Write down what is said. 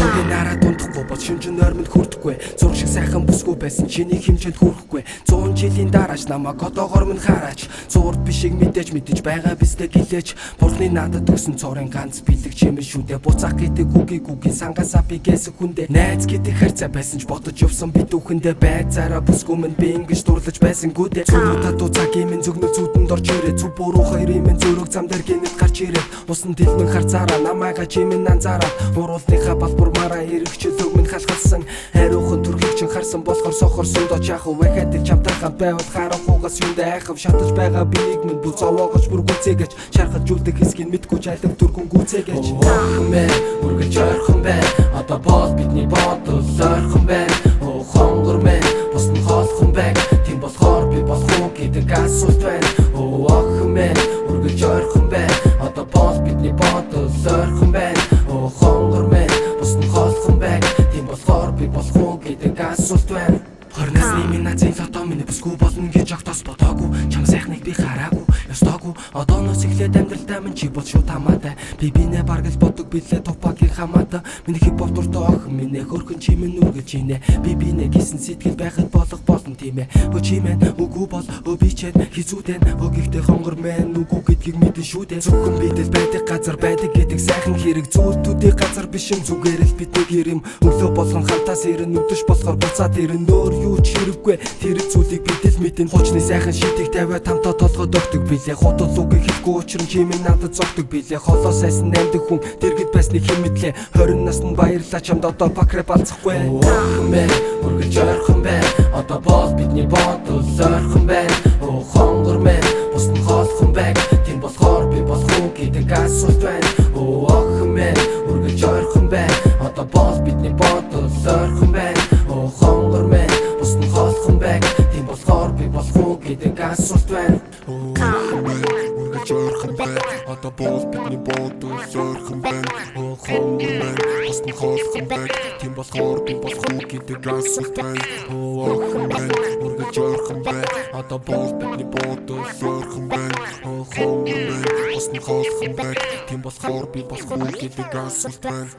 Зүрхээ нараа дундахгүй бол шинжэн ойрмонд хүрдэхгүй. Зураг шиг сайхан бүсгүй байсан чиний хэмжээнд хүрэхгүй. 100 жилийн дарааж намайг одоогоор минь хараач. Зурд бишиг мэдээж байгаа бистэй гэлээч. Бурхны надад өгсөн цорын ганц бэлэг чимээ шүү дээ. Буцаах гэдэг үгийн сангасаа би гэсэх хүндээ. Найз гэдэг харьцаа байсан ч бодож явсан би түүхэндээ. Байцаараа бүсгүй минь би ингэж дурлаж байсан гүдээ. Зүрхээ дуцаагийн минь зүгнэл зүудэнд орж ирээ. Зүг буруу хоёрын минь зөрөг зам дээр гинэт гарч ирээ. Усан дэлмэн харцаараа намайга чимэн анзаараад уруулныхаа балбар мараа эргчлөг минь халахсан. Хариухан төрхийг чин харсан болохоор сохорсон дооч яах вэ гэдэг чамтай хамт байвал харахугаас юундэ айхав шатаж байгаа биеийг минь бүл зовоогож бүргүүлцээгэж шархаж үлдэх хэсгийг мэдгүй чайлав дүргэн гүцээгэж. Охмээ үргэлж ойрхон бай. Одоо бол бидний бодол ойрхон байна. Хонгор мэн босн хоолхон байг. Тийм болохоор би болох уу гэдэг асуулт байна. Охмээ үргэлж ойрхон бай. Одоо бол бидний бодол ойрхон байна. Хонгор мэн босн хоолхон байг. Тийм болохоор би болох уу гэдэг асуулт байна. 20 насны минь назын лото миний бүсгүй болно гэж огтос бодоогүй. Чам сайхныг би хараагүй, ёстоогүй. Одооноос эхлээд амьдралдаа минь чи бол шууд хамаатай. Би бинэ бараг л бодог билээ тупагийн хамаатай. Миний хипхоп дуртай охин минь хөрхөн чимэн үргэлж инэ. Би бинэ гисэн сэтгэл байхад болох болно тийм ээ. Чимэн үгүй бол бичээд хизүүдэн. Өгөхтэй хонгор мэн үгүй гэдгийг мэдэн шүү дээ. Зөвхөн бидэл байдаг газар байдаг гэдэг сайхан хэрэг. Зүйлтүүдийн газар биш юм зүгээр л бид нэг юм. Өглөө болгон хантаас ирэн өдөш болохоор буцаад ирэн нөр юу ч хэрэггүй. Тэр зүйлийг бидэл мэдэн. Хуучны сайхан шидийг тавиад хамтаа толгойд өгдөг билээ. Худал үгийг хэлэхгүй учран чимэн надад зогдөг билээ. Холоо сайсан амьд хүн дэргэд байсныг хэн мэдлээ. 20 наснд баярлаа чамд одоо пакрэ балцахгүй. Охмээ үргэлж ойрхон бай. Одоо бол бидний бодол ойрхон байна. Хонгор мэн босн хоолхон байг. Тийм болохоор би болох уу гэдэг асуулт байна. Охмээ үргэлж ойрхон бай. Одоо бол бидний бодол ойрхон байна. Хонгор мэн босн хоолхон байг. Тийм болохоор би болох уу гэдэг асуулт байна. Үргэлж ойрхон бай. Одоо бол бидний бодол ойрхон байна. Хонгор мэн босн хоолхон байг. Тийм болохоор би болох уу гэдэг асуулт байна. Охмээ үргэлж ойрхон бай. Одоо бол бидний бодол ойрхон байна. Хонгор мэн босн хоолхон байг. Тийм болохоор би болох уу гэдэг асуулт байна.